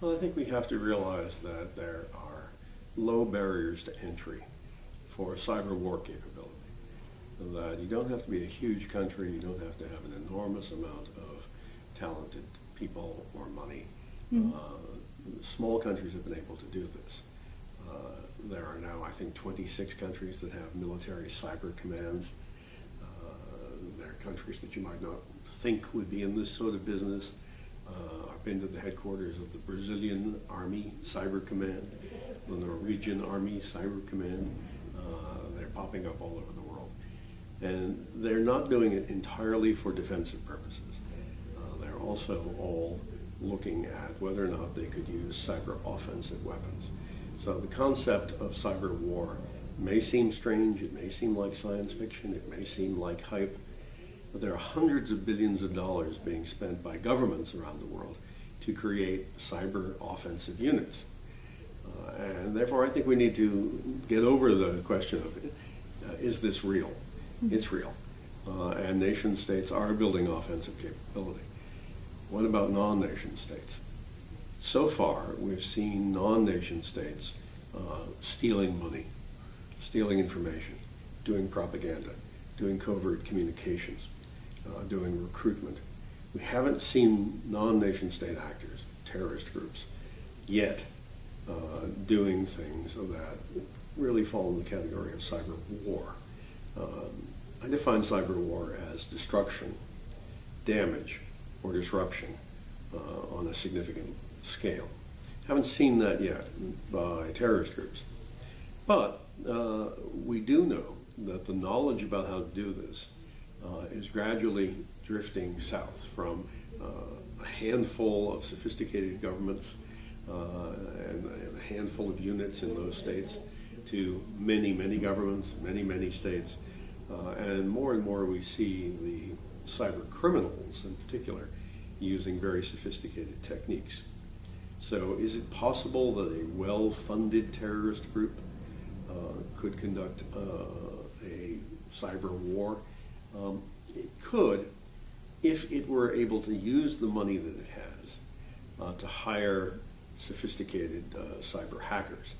Well, I think we have to realize that there are low barriers to entry for cyber war capability. That you don't have to be a huge country, you don't have to have an enormous amount of talented people or money. Small countries have been able to do this. There are now, I think, 26 countries that have military cyber commands. There are countries that you might not think would be in this sort of business. I've been to the headquarters of the Brazilian Army Cyber Command, the Norwegian Army Cyber Command. They're popping up all over the world. And they're not doing it entirely for defensive purposes. They're also all looking at whether or not they could use cyber offensive weapons. So the concept of cyber war may seem strange, it may seem like science fiction, it may seem like hype, but there are hundreds of billions of dollars being spent by governments around the world to create cyber offensive units. And therefore I think we need to get over the question of is this real? It's real. And nation states are building offensive capability. What about non-nation states? So far, we've seen non-nation states stealing money, stealing information, doing propaganda, doing covert communications, doing recruitment. We haven't seen non-nation state actors, terrorist groups, yet doing things that really fall in the category of cyber war. I define cyber war as destruction, damage, or disruption on a significant scale. Haven't seen that yet by terrorist groups. But we do know that the knowledge about how to do this is gradually drifting south from a handful of sophisticated governments and a handful of units in those states to many, many governments, many, many states. And more we see the cyber criminals in particular using very sophisticated techniques. So is it possible that a well-funded terrorist group could conduct a cyber war? It could, if it were able to use the money that it has to hire sophisticated cyber hackers.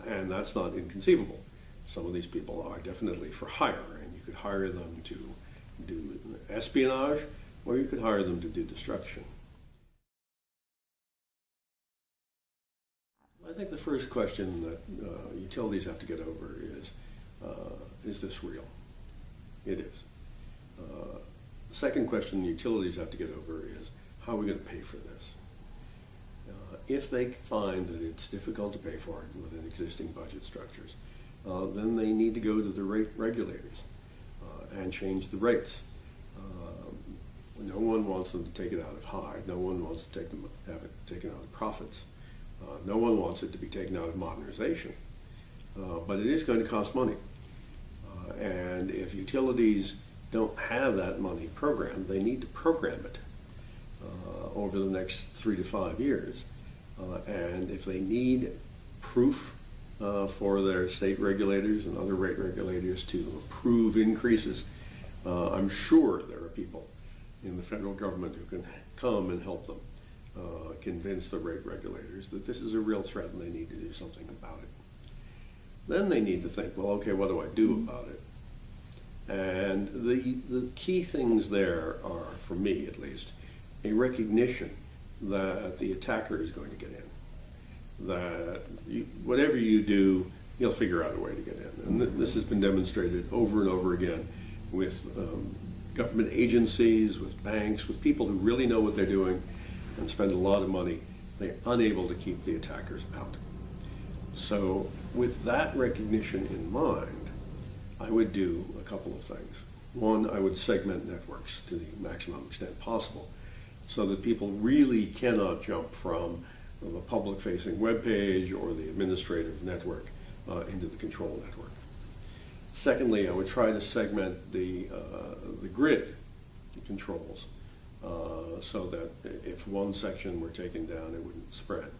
And that's not inconceivable. Some of these people are definitely for hire, and you could hire them to do espionage, or you could hire them to do destruction. I think the first question that utilities have to get over is this real? It is. The second question utilities have to get over is, how are we going to pay for this? If they find that it's difficult to pay for it within existing budget structures, then they need to go to the rate regulators and change the rates. No one wants them to take it out of Hive. No one wants to have it taken out of profits. No one wants it to be taken out of modernization. But it is going to cost money. And if utilities don't have that money programmed, they need to program it over the next 3 to 5 years. And if they need proof for their state regulators and other rate regulators to approve increases, I'm sure there are people in the federal government who can come and help them convince the rate regulators that this is a real threat and they need to do something about it. Then they need to think, well, okay, what do I do about it? And the key things there are, for me at least, a recognition that the attacker is going to get in. That whatever you do, he'll figure out a way to get in. And this has been demonstrated over and over again with government agencies, with banks, with people who really know what they're doing and spend a lot of money. They're unable to keep the attackers out. So with that recognition in mind, I would do a couple of things. One, I would segment networks to the maximum extent possible so that people really cannot jump from the public-facing web page or the administrative network into the control network. Secondly, I would try to segment the grid controls so that if one section were taken down, it wouldn't spread.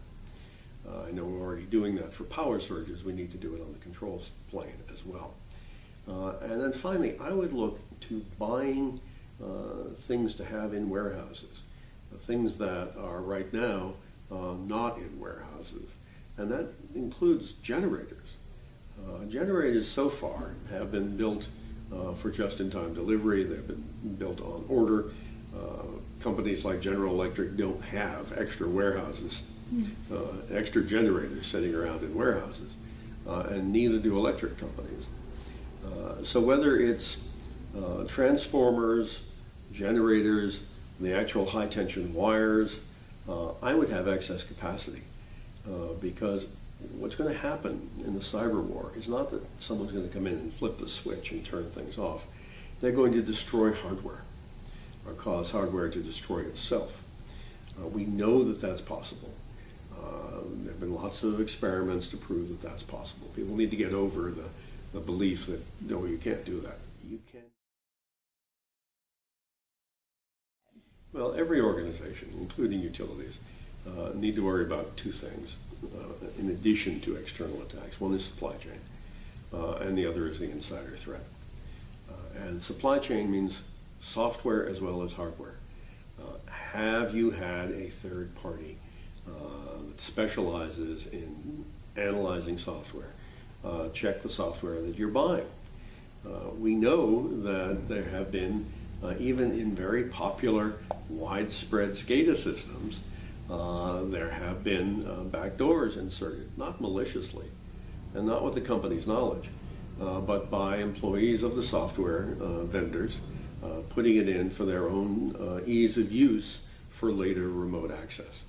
I know we're already doing that for power surges. We need to do it on the controls plane as well. And then finally, I would look to buying things to have in warehouses, things that are right now not in warehouses, and that includes generators. Generators so far have been built for just-in-time delivery. They've been built on order. Companies like General Electric don't have extra warehouses, extra generators sitting around in warehouses, and neither do electric companies. So whether it's transformers, generators, the actual high-tension wires, I would have excess capacity because what's going to happen in the cyber war is not that someone's going to come in and flip the switch and turn things off. They're going to destroy hardware or cause hardware to destroy itself. We know that that's possible. There have been lots of experiments to prove that that's possible. People need to get over the belief that, no, you can't do that. You can. Well, every organization, including utilities, need to worry about two things in addition to external attacks. One is supply chain, and the other is the insider threat. And supply chain means software as well as hardware. Have you had a third party that specializes in analyzing software? Check the software that you're buying. We know that there have been, even in very popular, widespread SCADA systems, there have been backdoors inserted, not maliciously, and not with the company's knowledge, but by employees of the software vendors, putting it in for their own ease of use for later remote access.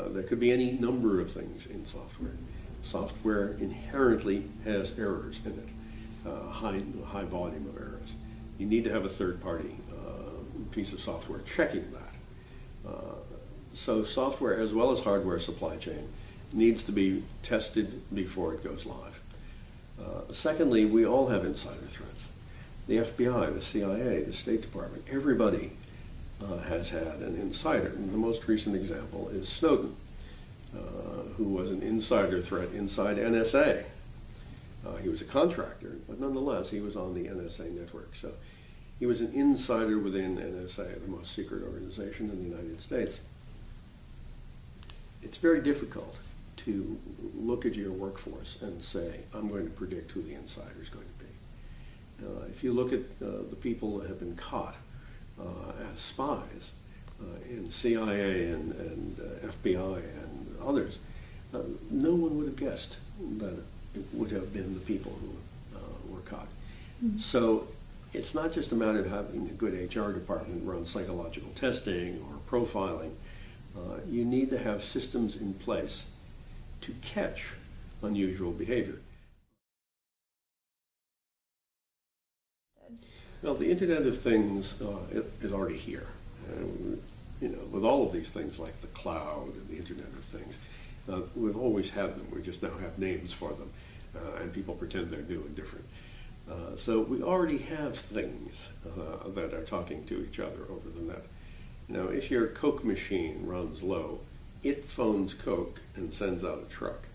There could be any number of things in software. Software inherently has errors in it, high volume of errors. You need to have a third-party piece of software checking that. So software as well as hardware supply chain needs to be tested before it goes live. Secondly, we all have insider threats. The FBI, the CIA, the State Department, everybody has had an insider. And the most recent example is Snowden, who was an insider threat inside NSA. He was a contractor, but nonetheless, he was on the NSA network. So he was an insider within NSA, the most secret organization in the United States. It's very difficult to look at your workforce and say, I'm going to predict who the insider is going to be. If you look at the people that have been caught as spies in CIA and FBI and others, no one would have guessed that it would have been the people who were caught. Mm-hmm. So it's not just a matter of having a good HR department run psychological testing or profiling. You need to have systems in place to catch unusual behavior. Well, the Internet of Things is already here. With all of these things like the cloud and the Internet of Things, we've always had them. We just now have names for them, and people pretend they're new and different. So we already have things that are talking to each other over the net. Now, if your Coke machine runs low, it phones Coke and sends out a truck.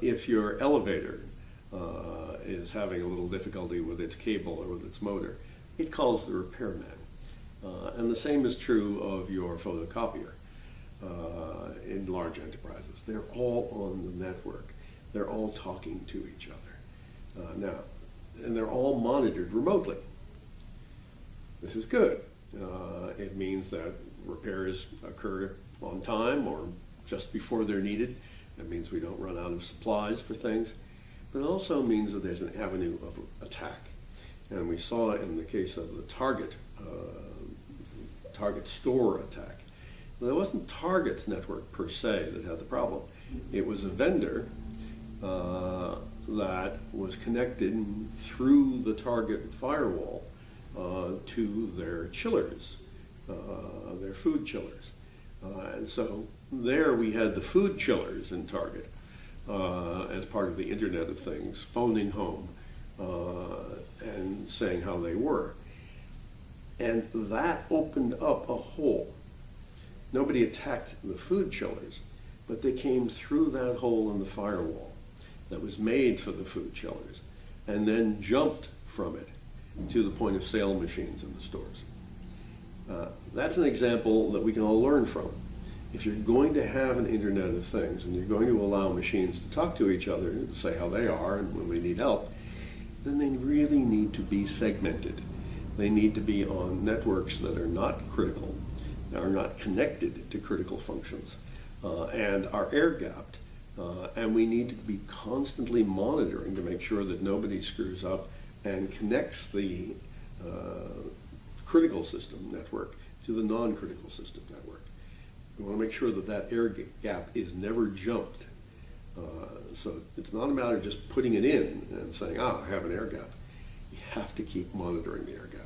If your elevator is having a little difficulty with its cable or with its motor, it calls the repairman. And the same is true of your photocopier in large enterprises. They're all on the network. They're all talking to each other. And they're all monitored remotely. This is good. It means that repairs occur on time or just before they're needed. That means we don't run out of supplies for things. But it also means that there's an avenue of attack. And we saw in the case of the Target store attack, there wasn't Target's network per se that had the problem. It was a vendor that was connected through the Target firewall to their chillers, their food chillers. And so there we had the food chillers in Target as part of the Internet of Things, phoning home and saying how they were. And that opened up a hole. Nobody attacked the food chillers, but they came through that hole in the firewall that was made for the food chillers and then jumped from it to the point of sale machines in the stores. That's an example that we can all learn from. If you're going to have an Internet of Things and you're going to allow machines to talk to each other, to say how they are and when they need help, then they really need to be segmented. They need to be on networks that are not critical, are not connected to critical functions, and are air-gapped. And we need to be constantly monitoring to make sure that nobody screws up and connects the critical system network to the non-critical system network. We want to make sure that that air gap is never jumped. So it's not a matter of just putting it in and saying, I have an air gap. You have to keep monitoring the air gap.